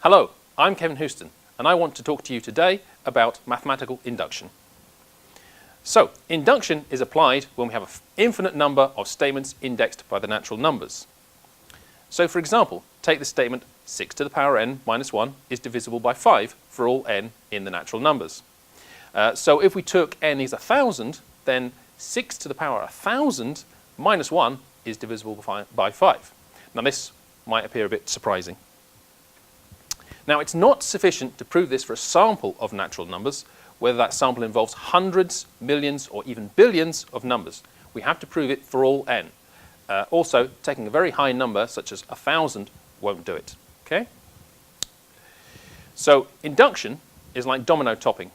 Hello, I'm Kevin Houston, and I want to talk to you today about mathematical induction. So, induction is applied when we have an infinite number of statements indexed by the natural numbers. So, for example, take the statement 6 to the power n minus 1 is divisible by 5 for all n in the natural numbers. So if we took n is 1,000, then 6 to the power 1,000 minus 1 is divisible by 5. Now this might appear a bit surprising. Now it's not sufficient to prove this for a sample of natural numbers, whether that sample involves hundreds, millions or even billions of numbers. We have to prove it for all n. Also, taking a very high number such as 1,000 won't do it. Okay? So induction is like domino topping.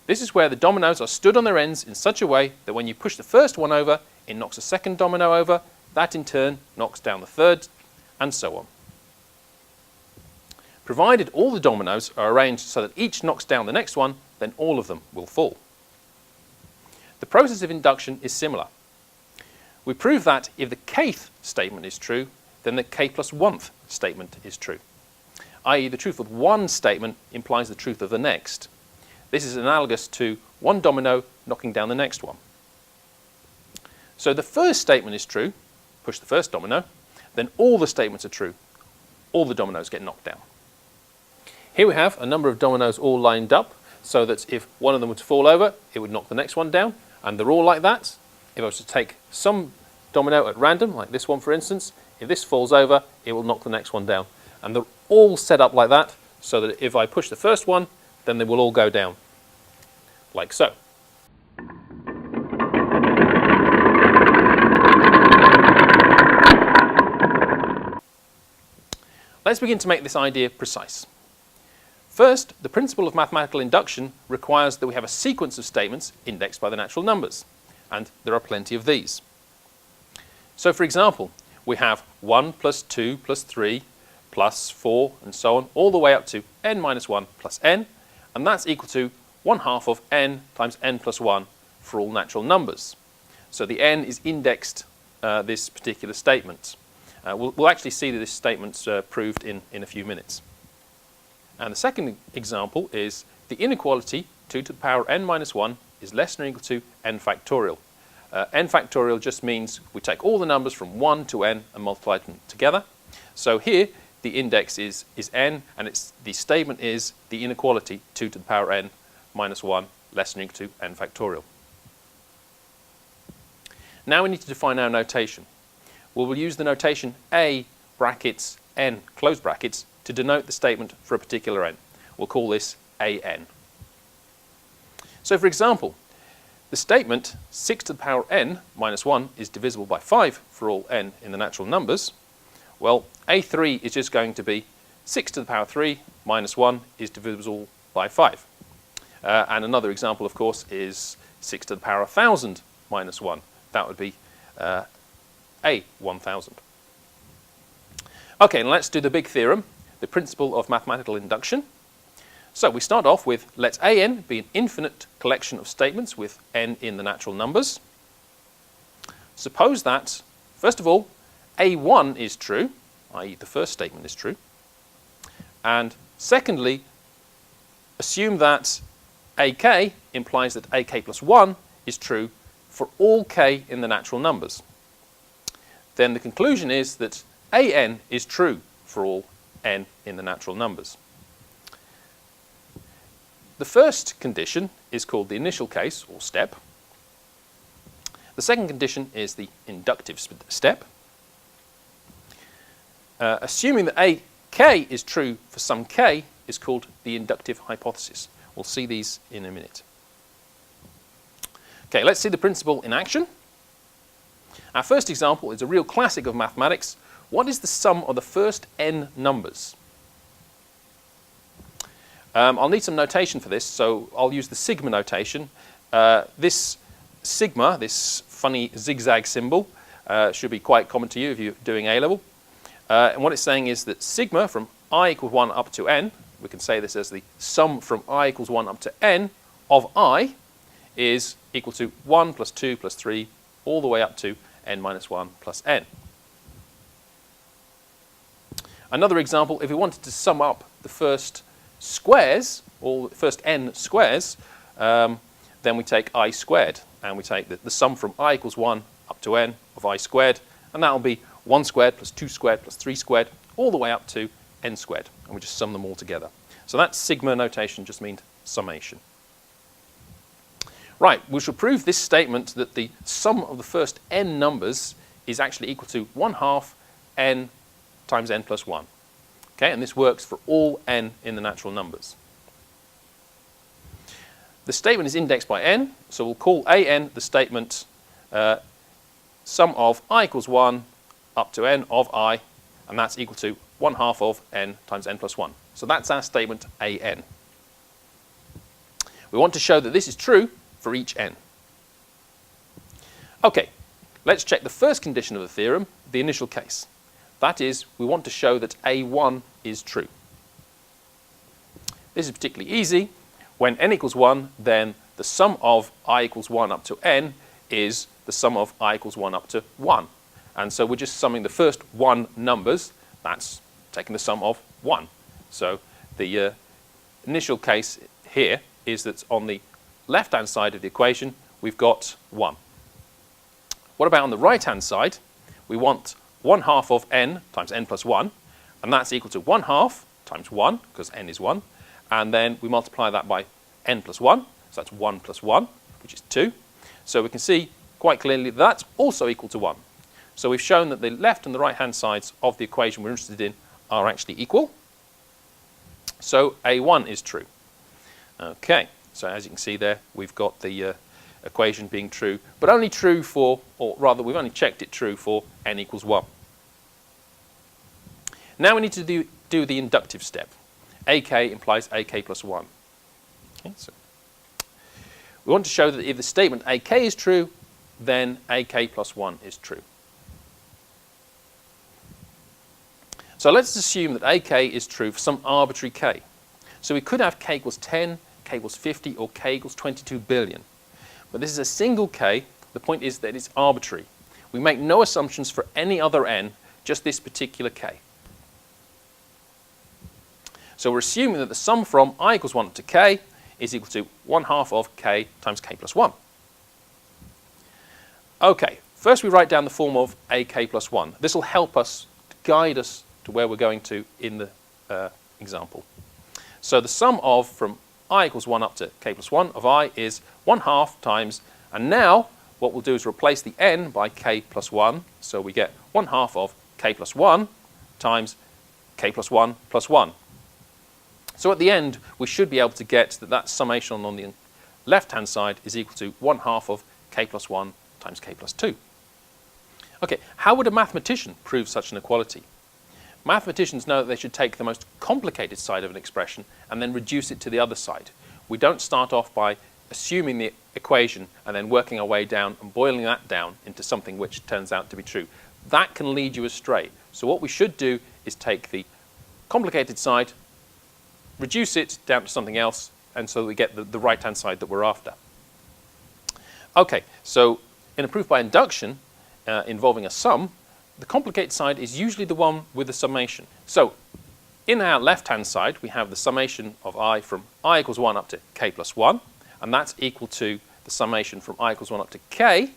This is where the dominoes are stood on their ends in such a way that when you push the first one over, it knocks a second domino over, that in turn knocks down the third, and so on. Provided all the dominoes are arranged so that each knocks down the next one, then all of them will fall. The process of induction is similar. We prove that if the kth statement is true, then the k plus 1th statement is true. i.e. the truth of one statement implies the truth of the next. This is analogous to one domino knocking down the next one. So the first statement is true, push the first domino, then all the statements are true. All the dominoes get knocked down. Here we have a number of dominoes all lined up so that if one of them were to fall over, it would knock the next one down, and they're all like that. If I was to take some domino at random, like this one for instance, if this falls over, it will knock the next one down. And they're all set up like that so that if I push the first one, then they will all go down, like so. Let's begin to make this idea precise. First, the principle of mathematical induction requires that we have a sequence of statements indexed by the natural numbers, and there are plenty of these. So for example, we have 1 plus 2 plus 3 plus 4 and so on, all the way up to n minus 1 plus n, and that's equal to 1/2 of n times n plus 1 for all natural numbers. So the n is indexed this particular statement. We'll actually see that this statement's proved in a few minutes. And the second example is the inequality 2 to the power n minus 1 is less than or equal to n factorial. N factorial just means we take all the numbers from 1 to n and multiply them together. So here the index is n, and the statement is the inequality 2 to the power n minus 1 less than or equal to n factorial. Now we need to define our notation. We will use the notation a brackets n close brackets to denote the statement for a particular n. We'll call this an. So for example, the statement 6 to the power n minus 1 is divisible by 5 for all n in the natural numbers. Well, a3 is just going to be 6 to the power 3 minus 1 is divisible by 5. And another example, of course, is 6 to the power 1,000 minus 1. That would be a1000. Okay, now let's do the big theorem, the principle of mathematical induction. So we start off with let an be an infinite collection of statements with n in the natural numbers. Suppose that, first of all, a1 is true, i.e. the first statement is true. And secondly, assume that ak implies that ak plus 1 is true for all k in the natural numbers. Then the conclusion is that an is true for all n in the natural numbers. The first condition is called the initial case, or step. The second condition is the inductive step. Assuming that ak is true for some k is called the inductive hypothesis. We'll see these in a minute. Okay, let's see the principle in action. Our first example is a real classic of mathematics. What is the sum of the first n numbers? I'll need some notation for this, so I'll use the sigma notation. This sigma, this funny zigzag symbol, should be quite common to you if you're doing A-level. And what it's saying is that sigma from I equals 1 up to n, we can say this as the sum from I equals 1 up to n of I, is equal to 1 plus 2 plus 3 all the way up to n minus 1 plus n. Another example, if we wanted to sum up the first squares, or first n squares, then we take I squared, and we take the sum from I equals 1 up to n of I squared, and that will be 1 squared plus 2 squared plus 3 squared, all the way up to n squared, and we just sum them all together. So that sigma notation just means summation. Right, we shall prove this statement that the sum of the first n numbers is actually equal to 1/2 n times n plus 1. Okay, and this works for all n in the natural numbers. The statement is indexed by n, so we'll call an the statement sum of I equals 1 up to n of I, and that's equal to 1/2 of n times n plus 1. So that's our statement an. We want to show that this is true for each n. Okay, let's check the first condition of the theorem, the initial case. That is, we want to show that a1 is true. This is particularly easy. When n equals 1, then the sum of I equals 1 up to n is the sum of I equals 1 up to 1. And so we're just summing the first 1 numbers. That's taking the sum of 1. So the initial case here is that on the left-hand side of the equation, we've got 1. What about on the right-hand side? We want 1/2 of n times n plus 1, and that's equal to 1/2 times 1, because n is 1, and then we multiply that by n plus 1, so that's 1 plus 1, which is 2. So we can see quite clearly that's also equal to 1. So we've shown that the left and the right-hand sides of the equation we're interested in are actually equal. So a1 is true. Okay, so as you can see there, we've got the equation being true, but only true for, or rather we've only checked it true for n equals 1. Now we need to do the inductive step. AK implies AK plus 1. Okay, so we want to show that if the statement AK is true, then AK plus 1 is true. So let's assume that AK is true for some arbitrary k. So we could have k equals 10, k equals 50, or k equals 22 billion. But this is a single k. The point is that it's arbitrary. We make no assumptions for any other n, just this particular k. So we're assuming that the sum from I equals 1 up to k is equal to 1/2 of k times k plus 1. Okay, first we write down the form of AK plus 1. This will help us, guide us to where we're going to in the example. So the sum of from I equals 1 up to k plus 1 of I is 1/2 times, and now what we'll do is replace the n by k plus 1. So we get 1/2 of k plus 1 times k plus 1 plus 1. So at the end, we should be able to get that summation on the left-hand side is equal to 1/2 of k plus 1 times k plus 2. Okay, how would a mathematician prove such an equality? Mathematicians know that they should take the most complicated side of an expression and then reduce it to the other side. We don't start off by assuming the equation and then working our way down and boiling that down into something which turns out to be true. That can lead you astray. So what we should do is take the complicated side, reduce it down to something else, and so that we get the right-hand side that we're after. Okay, so in a proof by induction involving a sum, the complicated side is usually the one with the summation. So in our left-hand side, we have the summation of I from I equals 1 up to k plus 1, and that's equal to the summation from I equals 1 up to k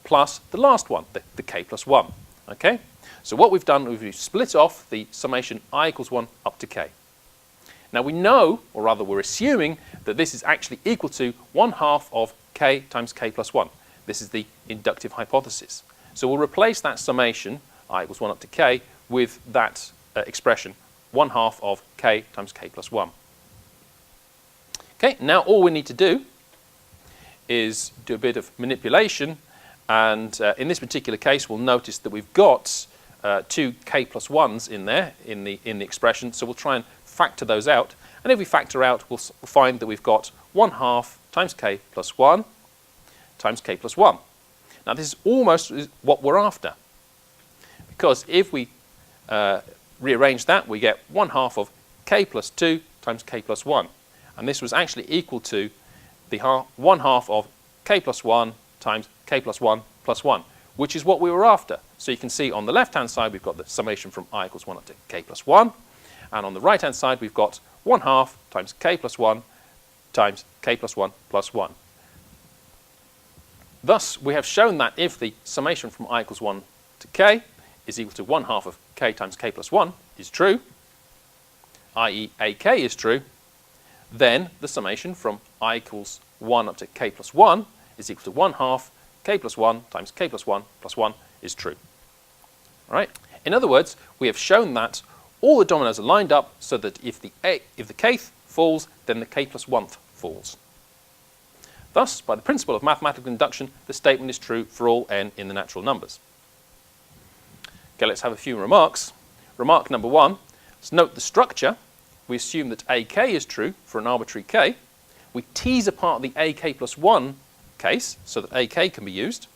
plus the last one, the k plus 1. Okay? So what we've done is we've split off the summation I equals 1 up to k. Now we know, or rather we're assuming, that this is actually equal to 1/2 of k times k plus 1. This is the inductive hypothesis. So we'll replace that summation, I equals 1 up to k, with that expression, 1/2 of k times k plus 1. Okay, now all we need to do is do a bit of manipulation, and in this particular case we'll notice that we've got two k plus 1s in there in the expression, so we'll try and factor those out, and if we factor out, we'll find that we've got 1/2 times k plus 1 times k plus 1. Now this is almost what we're after, because if we rearrange that, we get 1/2 of k plus 2 times k plus 1, and this was actually equal to the 1/2 of k plus 1 times k plus 1 plus 1, which is what we were after. So you can see on the left-hand side we've got the summation from I equals 1 up to k plus 1. And on the right-hand side we've got 1/2 times k plus 1 times k plus 1 plus 1. Thus, we have shown that if the summation from I equals 1 to k is equal to 1/2 of k times k plus 1 is true, i.e. ak is true, then the summation from I equals 1 up to k plus 1 is equal to 1/2 k plus 1 times k plus 1 plus 1 is true. All right? In other words, we have shown that all the dominoes are lined up so that if the kth falls, then the k plus 1th falls. Thus, by the principle of mathematical induction, the statement is true for all n in the natural numbers. Okay, let's have a few remarks. Remark number 1, let's note the structure. We assume that ak is true for an arbitrary k. We tease apart the ak plus 1 case so that ak can be used.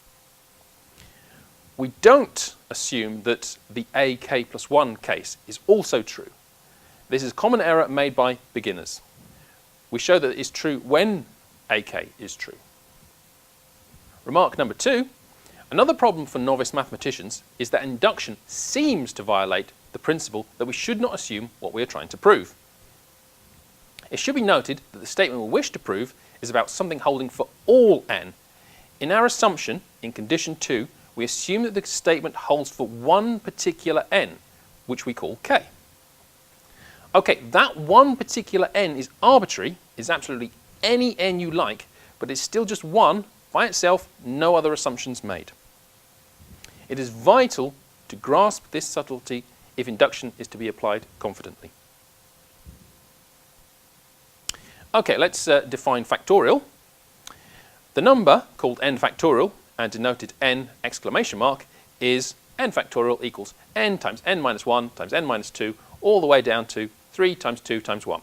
We don't assume that the ak plus 1 case is also true. This is a common error made by beginners. We show that it is true when ak is true. Remark number 2, another problem for novice mathematicians is that induction seems to violate the principle that we should not assume what we are trying to prove. It should be noted that the statement we wish to prove is about something holding for all n. In our assumption, in condition 2, we assume that the statement holds for one particular n, which we call k. Okay, that one particular n is arbitrary, is absolutely any n you like, but it's still just one by itself, no other assumptions made. It is vital to grasp this subtlety if induction is to be applied confidently. Okay, let's define factorial. The number called n factorial and denoted n exclamation mark is n factorial equals n times n minus 1 times n minus 2 all the way down to 3 times 2 times 1.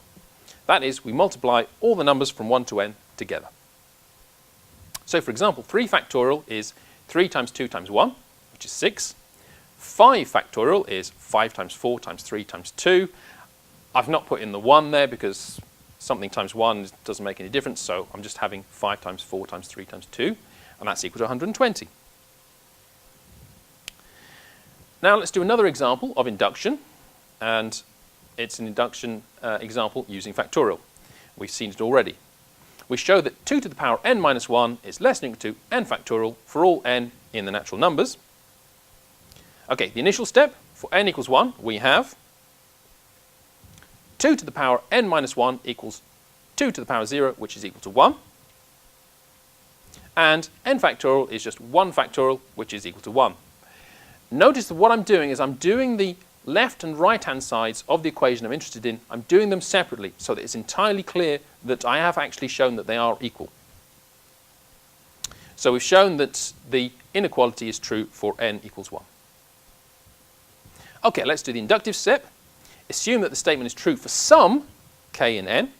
That is, we multiply all the numbers from 1 to n together. So for example, 3 factorial is 3 times 2 times 1, which is 6. 5 factorial is 5 times 4 times 3 times 2. I've not put in the 1 there because something times 1 doesn't make any difference, so I'm just having 5 times 4 times 3 times 2, and that's equal to 120. Now let's do another example of induction, and it's an induction example using factorial. We've seen it already. We show that 2 to the power n minus 1 is less than or equal to n factorial for all n in the natural numbers. Okay, the initial step, for n equals 1, we have 2 to the power n minus 1 equals 2 to the power 0, which is equal to 1. And n factorial is just 1 factorial, which is equal to 1. Notice that what I'm doing is I'm doing the left and right-hand sides of the equation I'm interested in. I'm doing them separately so that it's entirely clear that I have actually shown that they are equal. So we've shown that the inequality is true for n equals 1. Okay, let's do the inductive step. Assume that the statement is true for some k in n.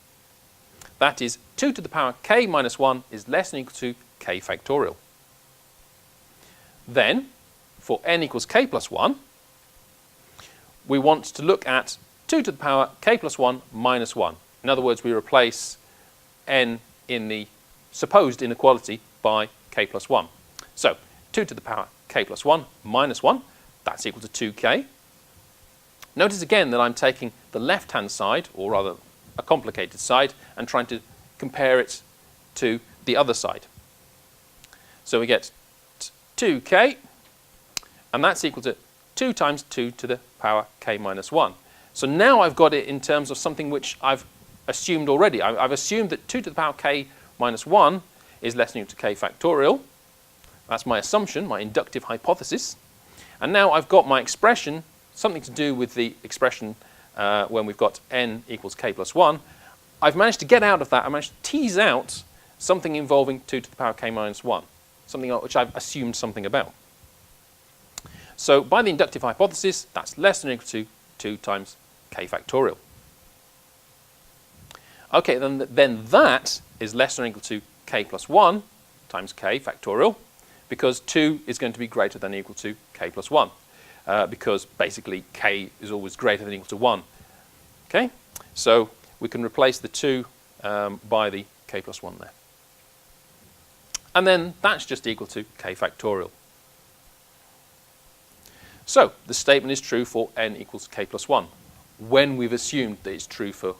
That is, 2 to the power k minus 1 is less than or equal to k factorial. Then, for n equals k plus 1, we want to look at 2 to the power k plus 1 minus 1. In other words, we replace n in the supposed inequality by k plus 1. So, 2 to the power k plus 1 minus 1, that's equal to 2k. Notice again that I'm taking the left-hand side, or rather a complicated side, and trying to compare it to the other side. So we get 2k, and that's equal to 2 times 2 to the power k minus 1. So now I've got it in terms of something which I've assumed already. I've assumed that 2 to the power k minus 1 is less than or equal to k factorial. That's my assumption, my inductive hypothesis. And now I've got my expression, something to do with the expression when we've got n equals k plus 1. I've managed to get out of that, I managed to tease out something involving 2 to the power k minus 1, something which I've assumed something about. So by the inductive hypothesis, that's less than or equal to 2 times k factorial. Okay, then that is less than or equal to k plus 1 times k factorial, because 2 is going to be greater than or equal to k plus 1. Because basically k is always greater than or equal to 1. Okay, so we can replace the 2 by the k plus 1 there. And then that's just equal to k factorial. So the statement is true for n equals k plus 1, when we've assumed that it's true for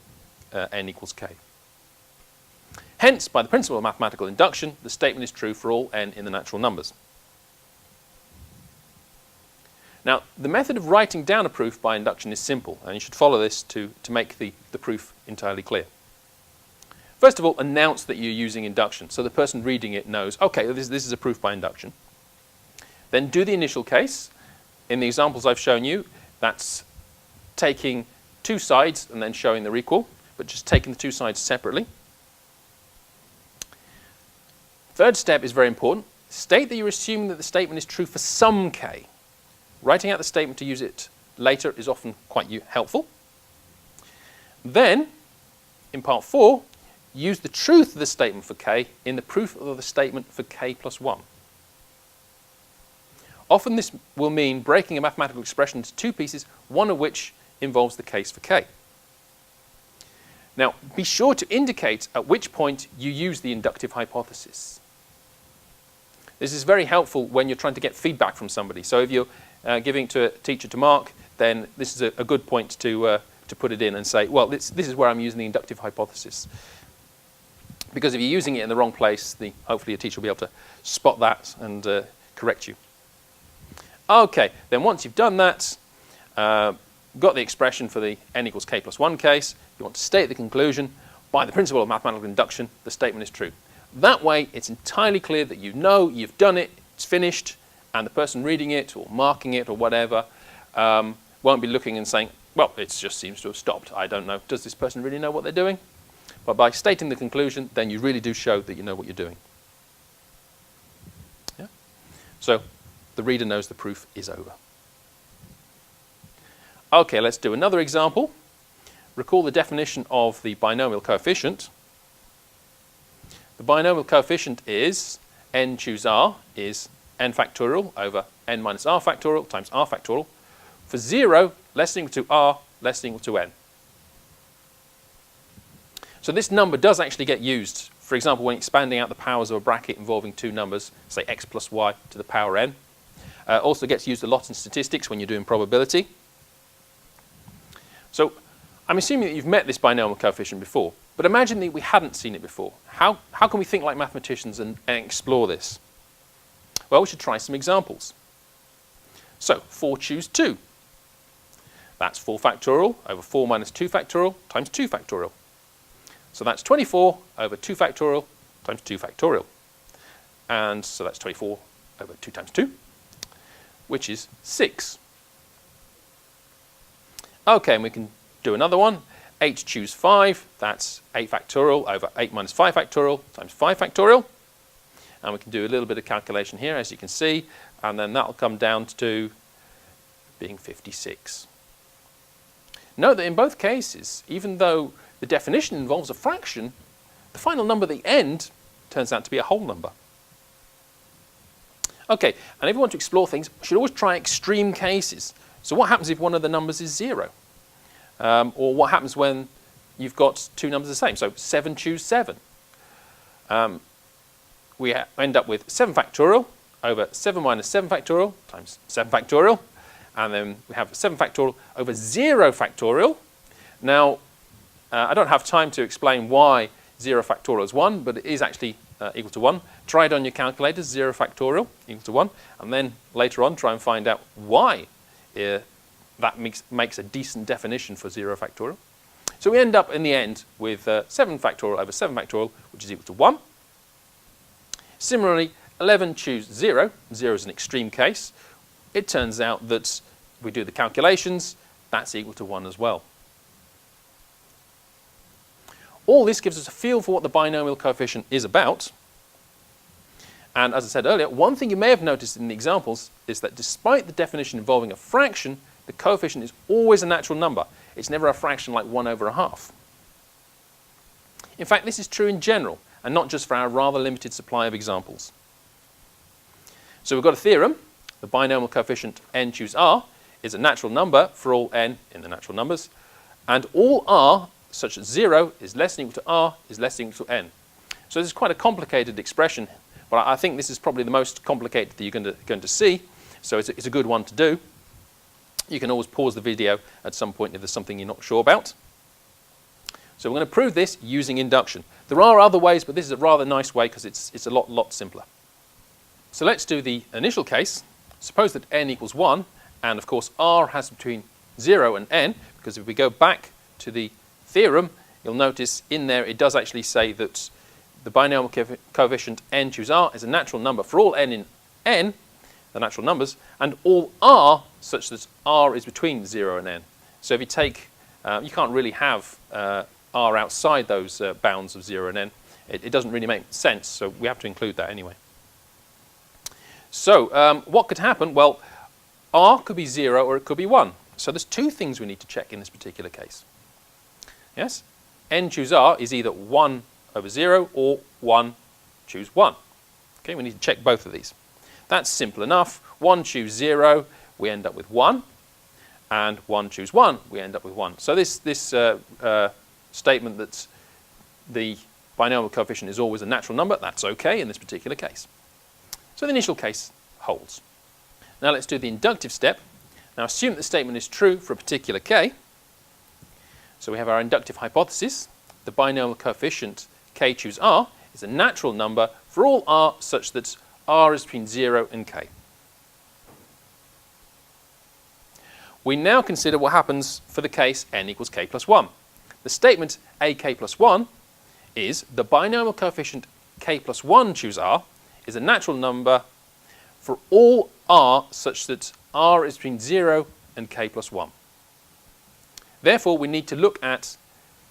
n equals k. Hence, by the principle of mathematical induction, the statement is true for all n in the natural numbers. Now, the method of writing down a proof by induction is simple, and you should follow this to make the proof entirely clear. First of all, announce that you're using induction, so the person reading it knows, okay, this is a proof by induction. Then do the initial case. In the examples I've shown you, that's taking two sides and then showing they're equal, but just taking the two sides separately. Third step is very important. State that you're assuming that the statement is true for some k. Writing out the statement to use it later is often quite helpful. Then, in part 4, use the truth of the statement for k in the proof of the statement for k plus 1. Often this will mean breaking a mathematical expression into two pieces, one of which involves the case for k. Now, be sure to indicate at which point you use the inductive hypothesis. This is very helpful when you're trying to get feedback from somebody. So if you're giving to a teacher to mark, then this is a good point to put it in and say, well, this is where I'm using the inductive hypothesis. Because if you're using it in the wrong place, hopefully your teacher will be able to spot that and correct you. Okay, then once you've done that, got the expression for the n equals k plus 1 case, you want to state the conclusion, by the principle of mathematical induction, the statement is true. That way, it's entirely clear that you know you've done it, it's finished, and the person reading it or marking it or whatever won't be looking and saying, well, it just seems to have stopped. I don't know. Does this person really know what they're doing? But by stating the conclusion, then you really do show that you know what you're doing. Yeah? So the reader knows the proof is over. Okay, let's do another example. Recall the definition of the binomial coefficient. The binomial coefficient is n choose r is n factorial over n minus r factorial times r factorial for 0 less than equal to r less than equal to n. So this number does actually get used, for example, when expanding out the powers of a bracket involving two numbers, say x plus y to the power n. Also gets used a lot in statistics when you're doing probability. So I'm assuming that you've met this binomial coefficient before, but imagine that we hadn't seen it before. How can we think like mathematicians and explore this? Well, we should try some examples. So 4 choose 2. That's 4 factorial over 4 minus 2 factorial times 2 factorial. So that's 24 over 2 factorial times 2 factorial. And so that's 24 over 2 times 2, which is 6. Okay, and we can do another one. 8 choose 5. That's 8 factorial over 8 minus 5 factorial times 5 factorial. And we can do a little bit of calculation here, as you can see, and then that'll come down to being 56. Note that in both cases, even though the definition involves a fraction, the final number at the end turns out to be a whole number. Okay, and if you want to explore things, you should always try extreme cases. So what happens if one of the numbers is 0? Or what happens when you've got two numbers the same? So 7 choose 7. We end up with 7 factorial over 7 minus 7 factorial times 7 factorial. And then we have 7 factorial over 0 factorial. Now, I don't have time to explain why 0 factorial is 1, but it is actually equal to 1. Try it on your calculators, 0 factorial equal to 1. And then later on, try and find out why that makes a decent definition for 0 factorial. So we end up in the end with 7 factorial over 7 factorial, which is equal to 1. Similarly, 11 choose 0. 0 is an extreme case. It turns out that we do the calculations, that's equal to 1 as well. All this gives us a feel for what the binomial coefficient is about. And as I said earlier, one thing you may have noticed in the examples is that despite the definition involving a fraction, the coefficient is always a natural number. It's never a fraction like 1 over a half. In fact, this is true in general, and not just for our rather limited supply of examples. So we've got a theorem. The binomial coefficient n choose r is a natural number for all n in the natural numbers, and all r such that 0 is less than equal to r is less than equal to n. So this is quite a complicated expression, but I think this is probably the most complicated that you're going to see, so it's a good one to do. You can always pause the video at some point if there's something you're not sure about. So we're going to prove this using induction. There are other ways, but this is a rather nice way because it's a lot simpler. So let's do the initial case. Suppose that n equals 1, and of course r has between 0 and n, because if we go back to the theorem, you'll notice in there it does actually say that the binomial coefficient n choose r is a natural number for all n in n, the natural numbers, and all r such that r is between 0 and n. So if you take, you can't really have r outside those bounds of 0 and n. It doesn't really make sense, so we have to include that anyway. So what could happen? Well, r could be 0 or it could be 1. So there's two things we need to check in this particular case. Yes? n choose r is either 1 over 0 or 1 choose 1. Okay, we need to check both of these. That's simple enough. 1 choose 0, we end up with 1. And 1 choose 1, we end up with 1. So this statement that the binomial coefficient is always a natural number, that's okay in this particular case. So the initial case holds. Now let's do the inductive step. Now assume that the statement is true for a particular k. So we have our inductive hypothesis. The binomial coefficient k choose r is a natural number for all r such that r is between 0 and k. We now consider what happens for the case n equals k plus 1. The statement ak plus 1 is the binomial coefficient k plus 1 choose r is a natural number for all r such that r is between 0 and k plus 1. Therefore, we need to look at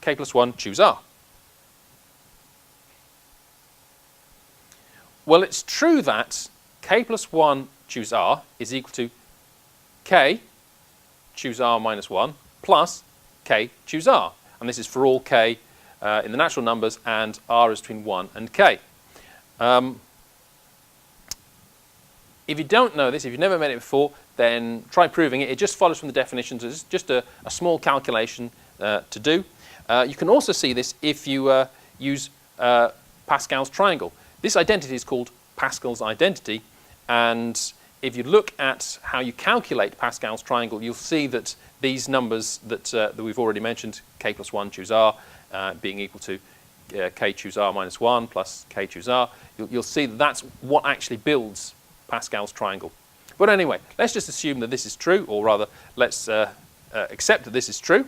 k plus 1 choose r. Well, it's true that k plus 1 choose r is equal to k choose r minus 1 plus k choose r. And this is for all k in the natural numbers, and r is between 1 and k. If you don't know this, if you've never met it before, then try proving it. It just follows from the definitions. It's just a small calculation to do. You can also see this if you use Pascal's triangle. This identity is called Pascal's identity, and if you look at how you calculate Pascal's triangle, you'll see that these numbers that we've already mentioned, k plus 1 choose r, being equal to k choose r minus 1 plus k choose r, you'll see that that's what actually builds Pascal's triangle. But anyway, let's just assume that this is true, or rather, let's accept that this is true.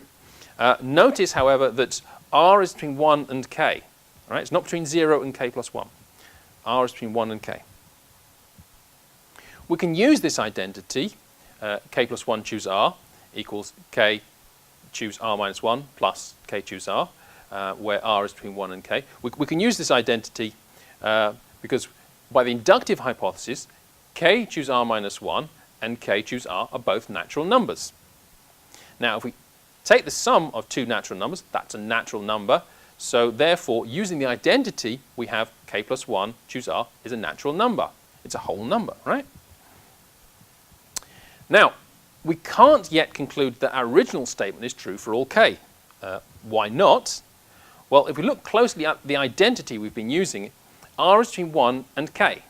Notice, however, that r is between 1 and k. All right? It's not between 0 and k plus 1. R is between 1 and k. We can use this identity, k plus 1 choose r equals k choose r minus 1 plus k choose r, where r is between 1 and k. We can use this identity because by the inductive hypothesis, k choose r minus 1 and k choose r are both natural numbers. Now, if we take the sum of two natural numbers, that's a natural number. So therefore, using the identity, we have k plus 1 choose r is a natural number. It's a whole number, right? Now, we can't yet conclude that our original statement is true for all k. Why not? Well, if we look closely at the identity we've been using, r is between 1 and k,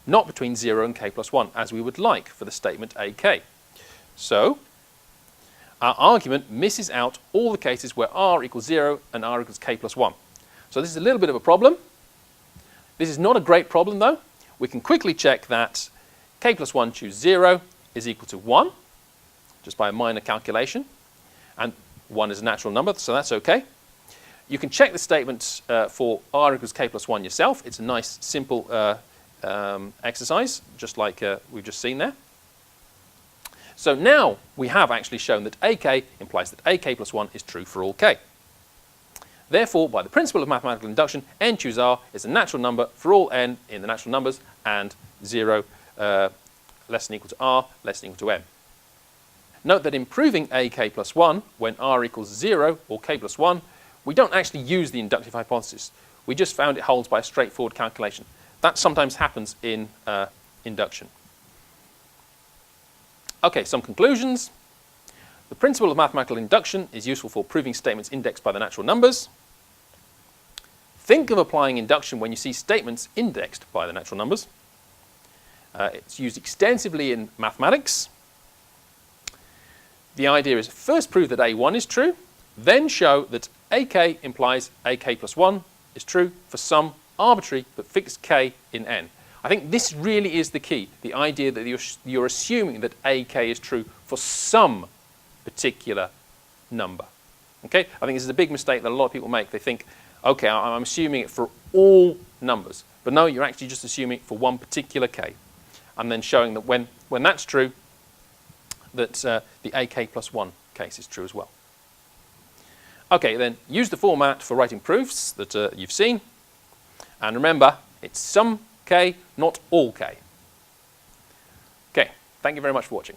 not between 0 and k plus 1, as we would like for the statement ak. So, our argument misses out all the cases where r equals 0 and r equals k plus 1. So this is a little bit of a problem. This is not a great problem, though. We can quickly check that k plus 1 choose 0 is equal to 1, just by a minor calculation. And 1 is a natural number, so that's okay. You can check the statement for r equals k plus 1 yourself. It's a nice, simple exercise, just like we've just seen there. So now we have actually shown that ak implies that ak plus 1 is true for all k. Therefore, by the principle of mathematical induction, n choose r is a natural number for all n in the natural numbers, and 0 less than equal to r less than equal to m. Note that in proving ak plus 1, when r equals 0 or k plus 1, we don't actually use the inductive hypothesis. We just found it holds by a straightforward calculation. That sometimes happens in induction. Okay, some conclusions. The principle of mathematical induction is useful for proving statements indexed by the natural numbers. Think of applying induction when you see statements indexed by the natural numbers. It's used extensively in mathematics. the idea is first prove that A1 is true, then show that AK implies AK plus 1 is true for some arbitrary but fixed K in N. I think this really is the key, the idea that you're assuming that AK is true for some particular number. Okay? I think this is a big mistake that a lot of people make. They think, okay, I'm assuming it for all numbers. But no, you're actually just assuming it for one particular K. And then showing that when that's true, that the AK plus 1 case is true as well. Okay, then use the format for writing proofs that you've seen. And remember, it's some K, not all K. Okay, thank you very much for watching.